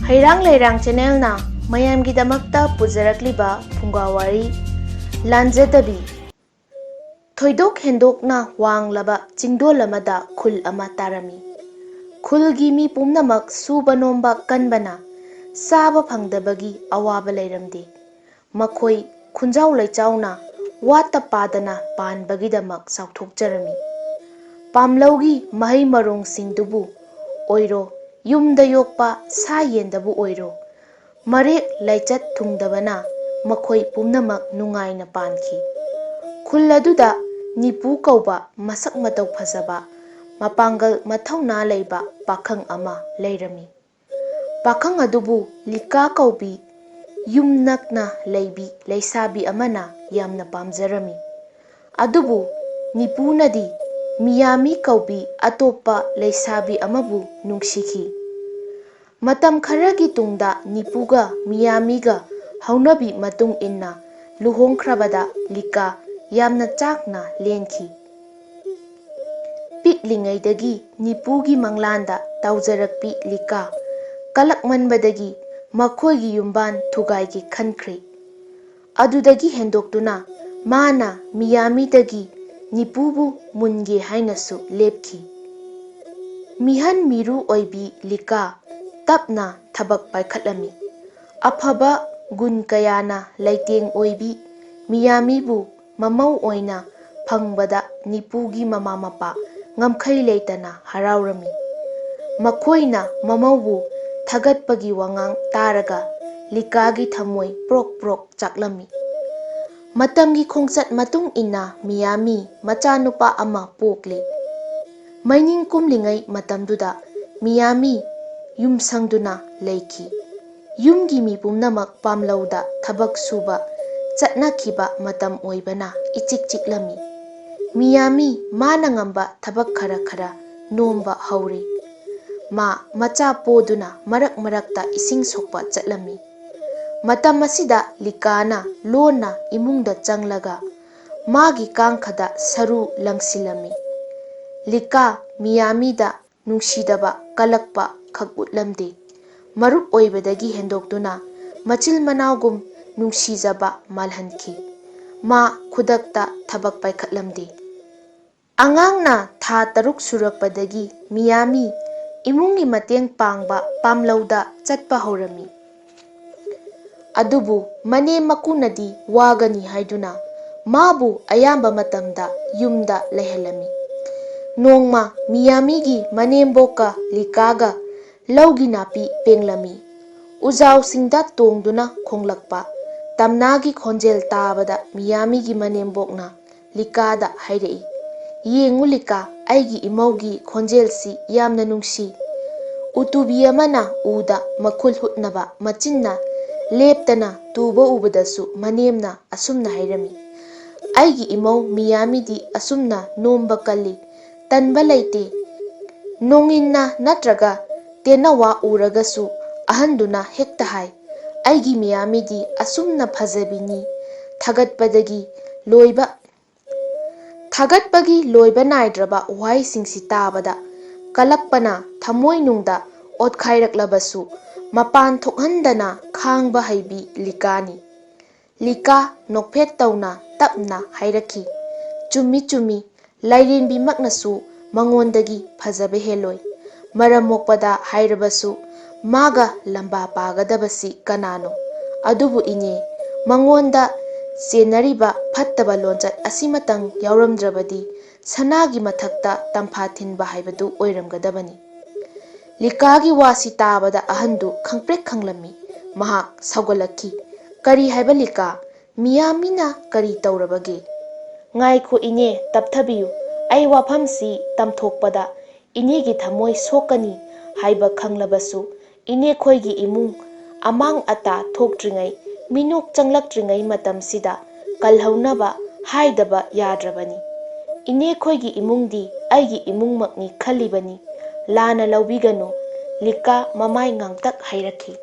Heirang Leirang channel na mayamgidamakta pujarakliba Phungga Wari Lanjadrabi Thoidok hendokna wanglaba chingdol amada khul ama tarami khulgi mi pumnamak suba nomba kanbana saba phangdabagi awaba leiramde makhoi khunjau leichauna wata padana panbagidamak sauthokjarami pamlaugi mahai marong singdubu oiro yumda yokpa sa yendabu oiro marek laichat thungdabana makhoi pumnamak nungaina panki khul aduda nipu kauba masak matau phajaba mapangal mathauna leiba pakhang ama leirami pakhang adubu lika kaubi yumnakna leibi leisabi amana yamna pamjarami adubu nipunadi miyami kaubi atopa leisabi amabu nungsikhi matam kharagi tungda nipuga miyamiga haunabi matung inna luhongkhrabada lika yamna chakna lenkhi piklingaidagi nipugi manglanda taujarakpi lika kalakmanbadagi makhoigi yumban thugaigi khankhri adudagi hendoktuna mana miyamidagi nipubu munge hainasu lepki mihan miru oibi lika tapna thabak paikhatlami afaba gun kayana leiteng oibi miyamibu mamau oina phangbada nipugi mama mapa ngamkhai leitana haraurami makhoina mamaubu thagatpagi wangang taraga likagi thamoi prok prok chaklami matamgi khongchat matung inna miyami machanupa ama pokli maining kumlingai matamduda miyami yumsangduna leiki yumgi mi pumnamak pamlauda thabak suba chatnakhiba matam oibana ichik chiklami miyami mana ngamba thabak khara khara nomba hauri ma macha poduna marak marakta ising sokpa chatlami matam asida likana lona imungda changlaga magi kangkhada saru langsilami lika miyamida nungsidaba kalakpa khakutlamde marup oibadagi hendoktuna machil manawgum nungsijaba malhankhi ma khudakta thabak paikhatlamde angangna tha taruk surakpadagi miyami imungi mateng pangba pamlauda chatpa horami adubu mane makunadi wagani haiduna mabu ayamba matamda yumda lehalami nongma miyamigi manemboka likaga laugi napi penglami ujau singda tongduna khonglakpa tamnagi khonjel tabada miyamigi manembokna likada hairei yengu lika aigi imaugi khonjelsi yamna nungsi utubi amana uda makhul hutnaba machinna leptana tuba ubadasu manemna asumna hairami aigi imau miyamidi asumna nomba kalli tanba leite nonginna natraga tenawa uragasu ahanduna hekta hai aigi miyamidi asumna phajabini thagatpagi loiba naidraba wai singsi tabada kalakpana thamoi nungda otkhairaklabasu mapan thokhandana khangba haibi likani lika nokphet tauna tapna hairakhi chumi chumi lairenbi maknasu mangondagi phajabe heloi maram mokpada hairabasu maga lamba pagadabasi kanano adubu ine mangonda senariba phattaba lonchat asimatang yauramdrabadi sanagi mathakta tampha thinba haibadu oiramgadabani likagi wasi tabada ahandu khangprek khanglami mahak saugalakhi kari haiba lika miyamina kari taurabage ngaikho ine tapthabiyu ai wafamsi tamthokpada inegi thamoi sokani haiba khanglabasu ine khoigi imung amang ata thokdringai minok changlakdringai matamsida kalhaunaba haidaba yadrabani ine khoigi imungdi aigi imungmakni khalibani lana laubigano lika mamai ngangtak hairakhi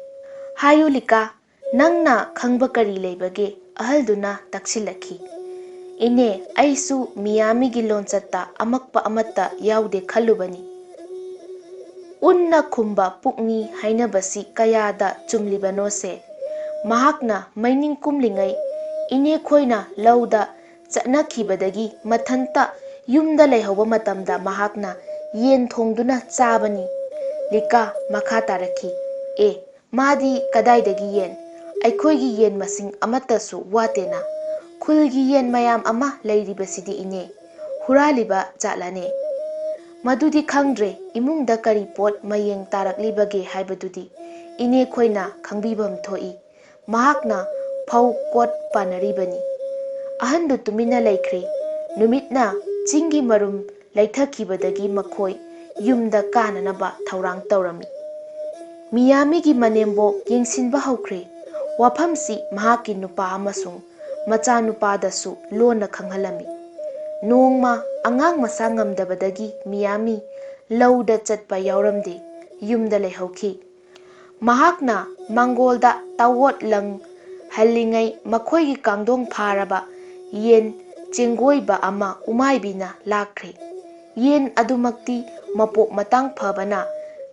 hayu lika nangna khangba kari leibage ahalduna taksilakhi ine aisu miyamigi lonchatta amakpa amatta yaude khalubani Unna khumba pukni hainabasi kayada chumlibanose. Mahakna maining kumlingai ine khoina lauda chanakhibadagi mathanta yumda leihauba matamda mahakna yen thongduna chabani. Lika makha tarakhi. Madi kadaidagi yen aikhoigi yen masing amatasu watena. Khulgi yen mayam ama leiribasidi ine huraliba chatlane. Madudi khangdre imungda kari pot mayeng taraklibage haibadudi ine khoina khangbibam thoi. Mahakna phau kot panaribani. Ahandu tumina laikre. Numitna chingi marum laithakibadagi makhoi yumda kananaba thaurang taurami. Miyamigi manembo yengsinba haukre. Wafamsi mahaki nupa amasung macha nupadassu lona khanghalami. Nongma angang masa ngamdabadagi miyami lauda chatpa yauramde yumda leihauki. Mahakna mangolda tawot lang halingai makhoigi kangdong pharaba yen chengoiba ama umaibina lakre. Yen adumakti mapok matang phabana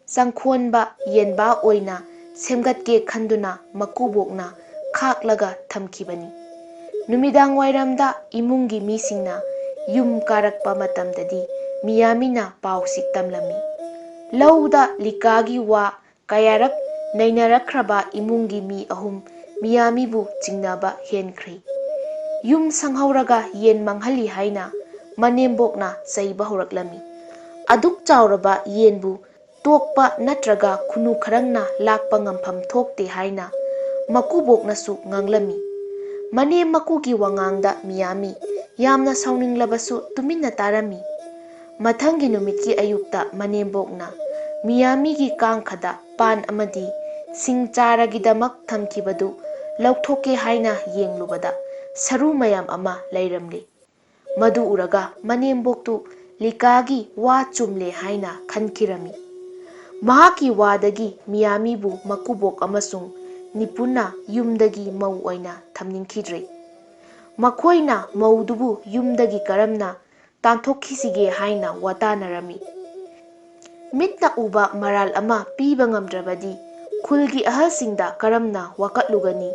sangkhonba yenba oina semgatke khanduna makubokna khaklaga thamkibani. Numidang wairamda imungi misingna yum karakpa matamdadi miyamina pausik tamlami. Lauda likagi wa kayarak nainarakraba imungi mi ahum miyamibu chingnaba henkri. Yum sanghauraga yen manghali haina manembokna saiba horaklami. Aduk chauraba yenbu tokpa natraga khunu kharangna lakpa ngampham thokte haina makuboknasu nganglami. Manem makugi wangangda miyami yamna sauninglabasu tuminna tarami. Mathangi numitki ayukta manembokna miyamigi kangkhada pan amadi singcharagidamak thamkibadu lauthoke haina yenglubada saru mayam ama leiramle. Madu uraga manemboktu likagi wa chumle haina khankirami. Mahaki wadagi miyamibu makubok amasung nipuna yumdagi mau oina thamningkhidre. Makhoina maudubu yumdagi karamna tanthokhisige haina watanarami. Mitna uba maral ama piba ngamdrabadi khulgi ahalsingda karamna wakatlugani.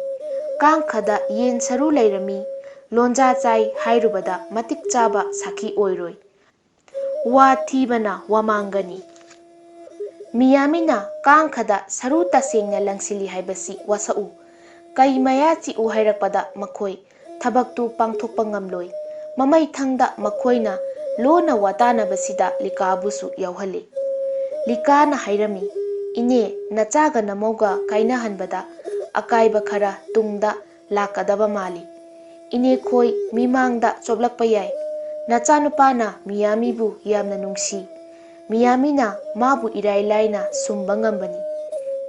Kangkhada yen saru leirami lonja chai hairubada matik chaba sakhi oiroi. Wa thibana wamangani. Miyamina kangkhada saru tasengna langsili haibasi wasau. Kai mayachi u hairakpada makhoi thabaktu pangthokpa ngamloi. Mamai thangda makhoina lona watanabasida likabusu yauhale. Likana hairami ine nachaga namauga kainahanbada akaiba khara tungda lakadaba mali. Ine khoi mimangda choblakpa yai. Nachanupana miyamibu yamna nungsi. Miyamina mabu irai laina sumba ngambani.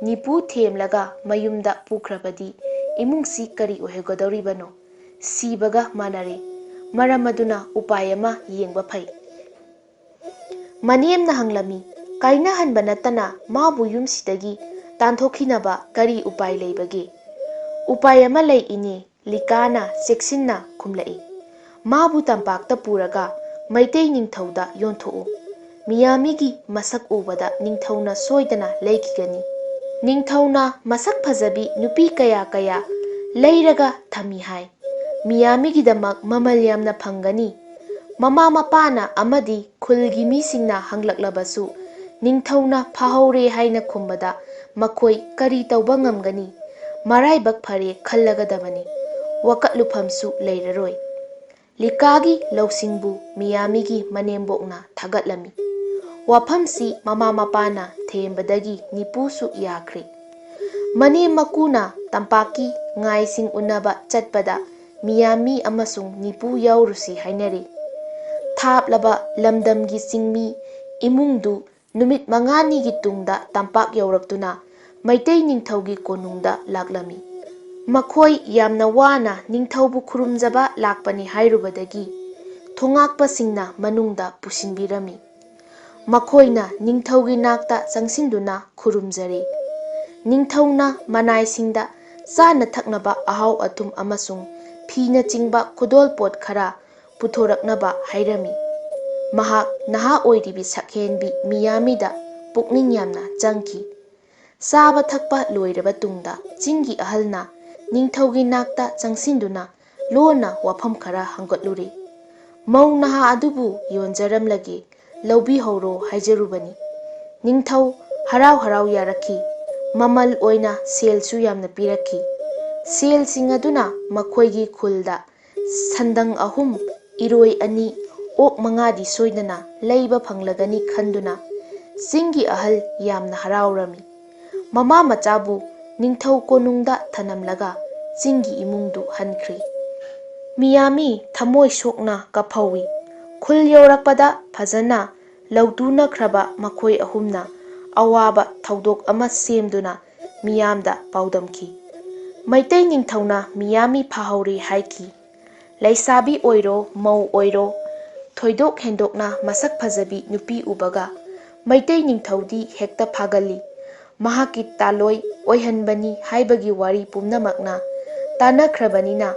Nipu themlaga mayumda pukhrabadi imungsi kari ohegodoribano. Sibaga manare. Maramaduna upayama yengba phai. Manemna hanglami kainahanba natana mabu yumsidagi tanthokhinaba kari upay leibage. Upayama lei ine likana seksinna khumlai. Mabu tampakta puraga Meitei ningthauda yontho'u. Miyamigi masak ubada ningthauna soidana leikigani. Ningthauna masak phajabi nupi kaya kaya leiraga thami hai. Miyamigidamak mamal yamna phangani. Mama mapana amadi khulgi misingna hanglaklabasu ningthauna phahaure haina khumbada makhoi kari tauba ngamgani. Maraibak phare khallagadabani. Wakatluphamsu leiraroi. Likagi lausingbu miyamigi manembokna thagatlami. Wafamsi mama mapana thembadagi nipusu yakre. Manem makuna tampaki ngaising unaba chatpada miyami amasung nipu yaurusi hainare. Thaplaba lamdamgi singmi imungdu numit mangani gi tungda tampak yauraktuna Meitei ningthaugi konungda laklami. Makhoi yamna wana ningthaubu khurumjaba lakpani hairubadagi thongakpasingna manungda pusinbirami. Makhoina ningthaugi nakta changsinduna khurumjare. Ningthauna manaisingda chana thaknaba ahau atum amasung phina chingba khudolpot khara puthoraknaba hairami. Mahak naha oiribi sakhenbi miyamida ꯄꯨꯛꯅꯤꯡ ꯌꯥꯝꯅ ꯆꯪꯈꯤ꯫ ꯆꯥꯕ ꯊꯛꯄ ꯂꯣꯏꯔꯕ ꯇꯨꯡꯗ ꯆꯤꯡꯒꯤ ꯑꯍꯜꯅ ꯅꯤꯡꯊꯧꯒꯤ ꯅꯥꯛꯇ ꯆꯪꯁꯤꯟꯗꯨꯅ ꯂꯣꯟꯅ ꯋꯥꯐꯝ ꯈꯔ ꯍꯪꯒꯠꯂꯨꯔꯦ꯫ ꯃꯧ ꯅꯍꯥ ꯑꯗꯨꯕꯨ ꯌꯣꯟꯖꯔꯝꯂꯒꯦ, ꯂꯧꯕꯤꯍꯧꯔꯣ ꯍꯥꯏꯖꯔꯨꯕꯅꯤ꯫ ꯅꯤꯡꯊꯧ ꯍꯔꯥꯎ ꯍꯔꯥꯎ ꯌꯥꯔꯛꯈꯤ꯫ ꯃꯃꯜ ꯑꯣꯏꯅ ꯁꯦꯜꯁꯨ ꯌꯥꯝꯅ ꯄꯤꯔꯛꯈꯤ꯫ ꯁꯦꯜꯁꯤꯡ ꯑꯗꯨꯅ ꯃꯈꯣꯏꯒꯤ ꯈꯨꯜꯗ ꯁꯟꯗꯪ 3, ꯏꯔꯣꯏ 2, ꯑꯣꯛ 5ꯗꯤ ꯁꯣꯏꯗꯅ ꯂꯩꯕ ꯐꯪꯂꯒꯅꯤ ꯈꯟꯗꯨꯅ ꯆꯤꯡꯒꯤ ꯑꯍꯜ ꯌꯥꯝꯅ ꯍꯔꯥꯎꯔꯝꯃꯤ꯫ ꯃꯃꯥ ꯃꯆꯥꯕꯨ ꯅꯤꯡꯊꯧ ꯀꯣꯅꯨꯡꯗ ꯊꯅꯝꯂꯒ ꯆꯤꯡꯒꯤ ꯏꯃꯨꯡꯗꯨ ꯍꯟꯈ꯭ꯔꯦ꯫ ꯃꯤꯌꯥꯝꯤ ꯊꯃꯣꯏ ꯁꯣꯛꯅ ꯀꯞꯐꯧꯏ꯫ ꯈꯨꯜ ꯌꯧꯔꯛꯄꯗ ꯐꯖꯅ ꯂꯧꯇꯨꯅꯈ꯭ꯔꯕ ꯃꯈꯣꯏ ꯑꯍꯨꯝꯅ ꯑꯋꯥꯕ ꯊꯧꯗꯣꯛ ꯑꯃ ꯁꯦꯝꯗꯨꯅ ꯃꯤꯌꯥꯝꯗ ꯄꯥꯎꯗꯝꯈꯤ꯫ ꯃꯩꯇꯩ ꯅꯤꯡꯊꯧꯅ ꯃꯤꯌꯥꯝꯤ ꯐꯥꯍꯧꯔꯦ ꯍꯥꯏꯈꯤ꯫ ꯂꯩꯁꯥꯕꯤ ꯑꯣꯏꯔꯣ ꯃꯧ ꯑꯣꯏꯔꯣ ꯊꯣꯏꯗꯣꯛ ꯍꯦꯟꯗꯣꯛꯅ ꯃꯁꯛ ꯐꯖꯕꯤ ꯅꯨꯄꯤ ꯎꯕꯒ ꯃꯩꯇꯩ ꯅꯤꯡꯊꯧꯗꯤ ꯍꯦꯛꯇ ꯐꯥꯒꯜꯂꯤ, ꯃꯍꯥꯛꯀꯤ ꯇꯥꯂꯣꯏ ꯑꯣꯏꯍꯟꯕꯅꯤ ꯍꯥꯏꯕꯒꯤ ꯋꯥꯔꯤ ꯄꯨꯝꯅꯃꯛꯅ ꯇꯥꯟꯅꯈ꯭ꯔꯕꯅꯤꯅ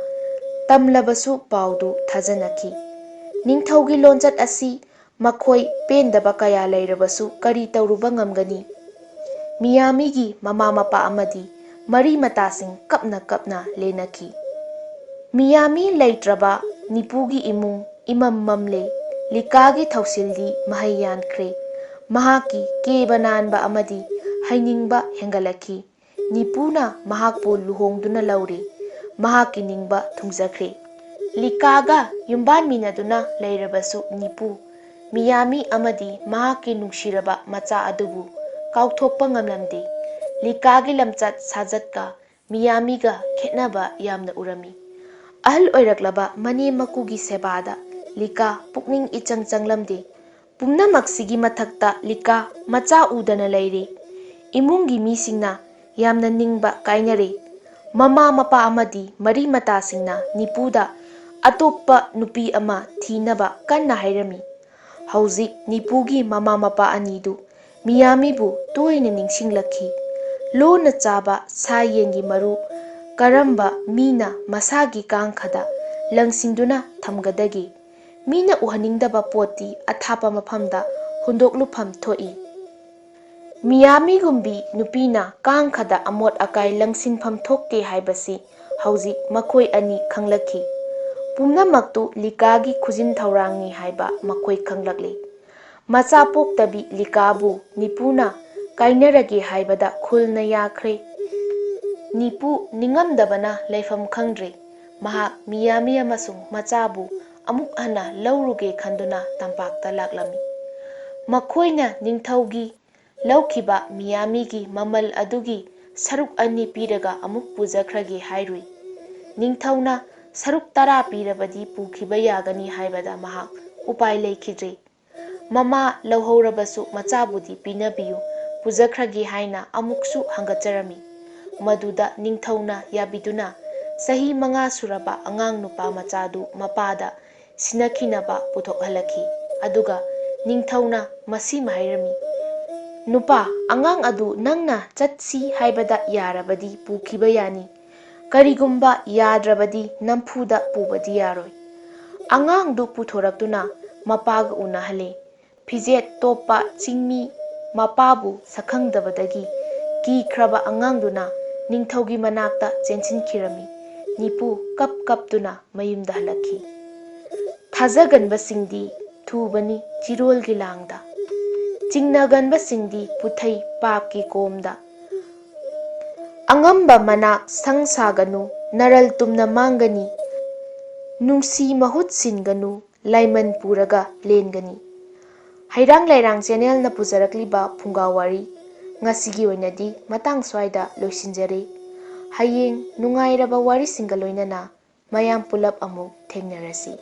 ꯇꯝꯂꯕꯁꯨ ꯄꯥꯎꯗꯨ ꯊꯥꯖꯅꯈꯤ꯫ ꯅꯤꯡꯊꯧꯒꯤ ꯂꯣꯟꯆꯠ ꯑꯁꯤ ꯃꯈꯣꯏ ꯄꯦꯟꯗꯕ ꯀꯌꯥ ꯂꯩꯔꯕꯁꯨ ꯀꯔꯤ ꯇꯧꯔꯨꯕ ꯉꯝꯒꯅꯤ? ꯃꯤꯌꯥꯝꯤꯒꯤ ꯃꯃꯥ ꯃꯄꯥ ꯑꯃꯗꯤ ꯃꯔꯤ ꯃꯇꯥꯁꯤꯡ ꯀꯞꯅ ꯀꯞꯅ ꯂꯦꯟꯅꯈꯤ꯫ ꯃꯤꯌꯥꯝꯤ ꯂꯩꯇ꯭ꯔꯕ ꯅꯤꯄꯨꯒꯤ ꯏꯃꯨꯡ ꯏꯃꯝ ꯃꯝꯂꯦ꯫ ꯂꯤꯀꯥꯒꯤ ꯊꯧꯁꯤꯜꯗꯤ ꯃꯍꯩ ꯌꯥꯟꯈ꯭ꯔꯦ꯫ ꯃꯍꯥꯛꯀꯤ ꯀꯦꯕ ꯅꯥꯟꯕ ꯑꯃꯗꯤ ꯍꯩꯅꯤꯡꯕ ꯍꯦꯟꯒꯠꯂꯛꯈꯤ꯫ ꯅꯤꯄꯨꯅ ꯃꯍꯥꯛꯄꯨ ꯂꯨꯍꯣꯡꯗꯨꯅ ꯂꯧꯔꯦ꯫ ꯃꯍꯥꯛꯀꯤ ꯅꯤꯡꯕ ꯊꯨꯡꯖꯈ꯭ꯔꯦ꯫ ꯂꯤꯀꯥꯒ ꯌꯨꯝꯕꯥꯟꯃꯤꯟꯅꯗꯨꯅ ꯂꯩꯔꯕꯁꯨ ꯅꯤꯄꯨ, ꯃꯤꯌꯥꯝꯤ ꯑꯃꯗꯤ ꯃꯍꯥꯛꯀꯤ ꯅꯨꯡꯁꯤꯔꯕ ꯃꯆꯥ ꯑꯗꯨꯕꯨ ꯀꯥꯎꯊꯣꯛꯄ ꯉꯝꯂꯝꯗꯦ꯫ ꯂꯤꯀꯥꯒꯤ ꯂꯝꯆꯠ ꯁꯥꯖꯠꯀ ꯃꯤꯌꯥꯝꯤꯒ ꯈꯦꯠꯅꯕ ꯌꯥꯝꯅ ꯎꯔꯝꯃꯤ꯫ ꯑꯍꯜ ꯑꯣꯏꯔꯛꯂꯕ ꯃꯅꯦꯝ ꯃꯀꯨꯒꯤ ꯁꯦꯕꯥꯗ ꯂꯤꯀꯥ ꯄꯨꯛꯅꯤꯡ ꯏꯆꯪ ꯆꯪꯂꯝꯗꯦ꯫ ꯄꯨꯝꯅꯃꯛꯁꯤꯒꯤ ꯃꯊꯛꯇ ꯂꯤꯀꯥ ꯃꯆꯥ ꯎꯗꯅ ꯂꯩꯔꯦ꯫ ꯏꯃꯨꯡꯒꯤ ꯃꯤꯁꯤꯡꯅ ꯌꯥꯝꯅ ꯅꯤꯡꯕ ꯀꯥꯏꯅꯔꯦ꯫ ꯃꯃꯥ ꯃꯄꯥ ꯑꯃꯗꯤ ꯃꯔꯤ ꯃꯇꯥꯁꯤꯡꯅ ꯅꯤꯄꯨꯗ ꯑꯇꯣꯞꯄ ꯅꯨꯄꯤ ꯑꯃ ꯊꯤꯅꯕ ꯀꯟꯅ ꯍꯥꯏꯔꯝꯃꯤ꯫ ꯍꯧꯖꯤꯛ ꯅꯤꯄꯨꯒꯤ ꯃꯃꯥ ꯃꯄꯥ ꯑꯅꯤꯗꯨ ꯃꯤꯌꯥꯝꯤꯕꯨ ꯇꯣꯏꯅ ꯅꯤꯡꯁꯤꯡꯂꯛꯈꯤ꯫ ꯂꯣꯟꯅ ꯆꯥꯕ ꯁꯥ ꯌꯦꯟꯒꯤ ꯃꯔꯨ ꯀꯔꯝꯕ ꯃꯤꯅ ꯃꯁꯥꯒꯤ ꯀꯥꯡꯈꯗ ꯂꯪꯁꯤꯟꯗꯨꯅ ꯊꯝꯒꯗꯒꯦ? ꯃꯤꯅ ꯎꯍꯟꯅꯤꯡꯗꯕ ꯄꯣꯠꯇꯤ ꯑꯊꯥꯞꯄ ꯃꯐꯝꯗ ꯍꯨꯟꯗꯣꯛꯂꯨꯐꯝ ꯊꯣꯛꯏ꯫ ꯃꯤꯌꯥꯝꯤꯒꯨꯝꯕꯤ ꯅꯨꯄꯤꯅ ꯀꯥꯡꯈꯗ ꯑꯃꯣꯠ ꯑꯀꯥꯏ ꯂꯪꯁꯤꯟꯐꯝ ꯊꯣꯛꯇꯦ ꯍꯥꯏꯕꯁꯤ ꯍꯧꯖꯤꯛ ꯃꯈꯣꯏ ꯑꯅꯤ ꯈꯪꯂꯛꯈꯤ꯫ ꯄꯨꯝꯅꯃꯛꯇꯨ ꯂꯤꯀꯥꯒꯤ ꯈꯨꯖꯤꯟ ꯊꯧꯔꯥꯡꯅꯤ ꯍꯥꯏꯕ ꯃꯈꯣꯏ ꯈꯪꯂꯛꯂꯦ꯫ ꯃꯆꯥ ꯄꯣꯛꯇꯕꯤ ꯂꯤꯀꯥꯕꯨ ꯅꯤꯄꯨꯅ ꯀꯥꯏꯅꯔꯒꯦ ꯍꯥꯏꯕꯗ ꯈꯨꯜꯅ ꯌꯥꯈ꯭ꯔꯦ꯫ ꯅꯤꯄꯨ ꯅꯤꯡꯉꯝꯗꯕꯅ ꯂꯩꯐꯝ ꯈꯪꯗ꯭ꯔꯦ꯫ ꯃꯍꯥꯛ ꯃꯤꯌꯥꯝꯤ ꯑꯃꯁꯨꯡ ꯃꯆꯥꯕꯨ ꯑꯃꯨꯛ ꯍꯟꯅ ꯂꯧꯔꯨꯒꯦ ꯈꯟꯗꯨꯅ ꯇꯝꯄꯥꯛꯇ ꯂꯥꯛꯂꯝꯃꯤ꯫ ꯃꯈꯣꯏꯅ ꯅꯤꯡꯊꯧꯒꯤ ꯂꯧꯈꯤꯕ ꯃꯤꯌꯥꯝꯤꯒꯤ ꯃꯃꯜ ꯑꯗꯨꯒꯤ ꯁꯔꯨꯛ 2 ꯄꯤꯔꯒ ꯑꯃꯨꯛ ꯄꯨꯖꯈ꯭ꯔꯒꯦ ꯍꯥꯏꯔꯨꯏ꯫ ꯅꯤꯡꯊꯧꯅ ꯁꯔꯨꯛ 10 ꯄꯤꯔꯕꯗꯤ ꯄꯨꯈꯤꯕ ꯌꯥꯒꯅꯤ ꯍꯥꯏꯕꯗ ꯃꯍꯥꯛ ꯎꯄꯥꯏ ꯂꯩꯈꯤꯗ꯭ꯔꯦ꯫ ꯃꯃꯥ ꯂꯧꯍꯧꯔꯕꯁꯨ ꯃꯆꯥꯕꯨꯗꯤ ꯄꯤꯅꯕꯤꯌꯨ, ꯄꯨꯖꯈ꯭ꯔꯒꯦ ꯍꯥꯏꯅ ꯑꯃꯨꯛꯁꯨ ꯍꯪꯒꯠꯆꯔꯝꯃꯤ꯫ ꯃꯗꯨꯗ ꯅꯤꯡꯊꯧꯅ ꯌꯥꯕꯤꯗꯨꯅ ꯆꯍꯤ 5 ꯁꯨꯔꯕ ꯑꯉꯥꯡ ꯅꯨꯄꯥ ꯃꯆꯥꯗꯨ ꯃꯄꯥꯗ ꯁꯤꯟꯅꯈꯤꯅꯕ ꯄꯨꯊꯣꯛꯍꯜꯂꯛꯈꯤ꯫ ꯑꯗꯨꯒ ꯅꯤꯡꯊꯧꯅ ꯃꯁꯤꯃ ꯍꯥꯏꯔꯝꯃꯤ, "ꯅꯨꯄꯥ, ꯑꯉꯥꯡ ꯑꯗꯨ ꯅꯪꯅ ꯆꯠꯁꯤ ꯍꯥꯏꯕꯗ ꯌꯥꯔꯕꯗꯤ ꯄꯨꯈꯤꯕ ꯌꯥꯅꯤ, ꯀꯔꯤꯒꯨꯝꯕ ꯌꯥꯗ꯭ꯔꯕꯗꯤ ꯅꯝꯐꯨꯗ ꯄꯨꯕꯗꯤ ꯌꯥꯔꯣꯏ"꯫ ꯑꯉꯥꯡꯗꯨ ꯄꯨꯊꯣꯔꯛꯇꯨꯅ ꯃꯄꯥꯒ ꯎꯅꯍꯜꯂꯦ꯫ ꯐꯤꯖꯦꯠ ꯇꯣꯞꯄ ꯆꯤꯡꯃꯤ ꯃꯄꯥꯕꯨ ꯁꯛꯈꯪꯗꯕꯗꯒꯤ ꯀꯤꯈ꯭ꯔꯕ ꯑꯉꯥꯡꯗꯨꯅ ꯅꯤꯡꯊꯧꯒꯤ ꯃꯅꯥꯛꯇ ꯆꯦꯟꯁꯤꯟꯈꯤꯔꯝꯃꯤ꯫ ꯅꯤꯄꯨ ꯀꯞ ꯀꯞꯇꯨꯅ ꯃꯌꯨꯝꯗ ꯍꯜꯂꯛꯈꯤ꯫ ꯊꯥꯖꯒꯟꯕꯁꯤꯡꯗꯤ ꯊꯨꯕꯅꯤ ꯆꯤꯔꯣꯜꯒꯤ ꯂꯥꯡꯗ, ꯆꯤꯡꯅꯒꯟꯕꯁꯤꯡꯗꯤ ꯄꯨꯊꯩ ꯄꯥꯞꯀꯤ ꯀꯣꯝꯗ꯫ ꯑꯉꯝꯕ ꯃꯅꯥꯛ ꯁꯪ ꯁꯥꯒꯅꯨ, ꯅꯔꯜ ꯇꯨꯝꯅ ꯃꯥꯡꯒꯅꯤ, ꯅꯨꯡꯁꯤ ꯃꯍꯨꯠ ꯁꯤꯟꯒꯅꯨ, ꯂꯥꯏꯃꯟ ꯄꯨꯔꯒ ꯂꯦꯟꯒꯅꯤ꯫ ꯍꯩꯔꯥꯡ ꯂꯩꯔꯥꯡ ꯆꯦꯅꯦꯜꯅ ꯄꯨꯖꯔꯛꯂꯤꯕ ꯐꯨꯡꯒꯥ ꯋꯥꯔꯤ ꯉꯁꯤꯒꯤ ꯑꯣꯏꯅꯗꯤ ꯃꯇꯥꯡ ꯁ꯭ꯋꯥꯏꯗ ꯂꯣꯏꯁꯤꯟꯖꯔꯦ꯫ ꯍꯌꯦꯡ ꯅꯨꯡꯉꯥꯏꯔꯕ ꯋꯥꯔꯤꯁꯤꯡꯒ ꯂꯣꯏꯅꯅ ꯃꯌꯥꯝ ꯄꯨꯂꯞ ꯑꯃꯨꯛ ꯊꯦꯡꯅꯔꯁꯤ꯫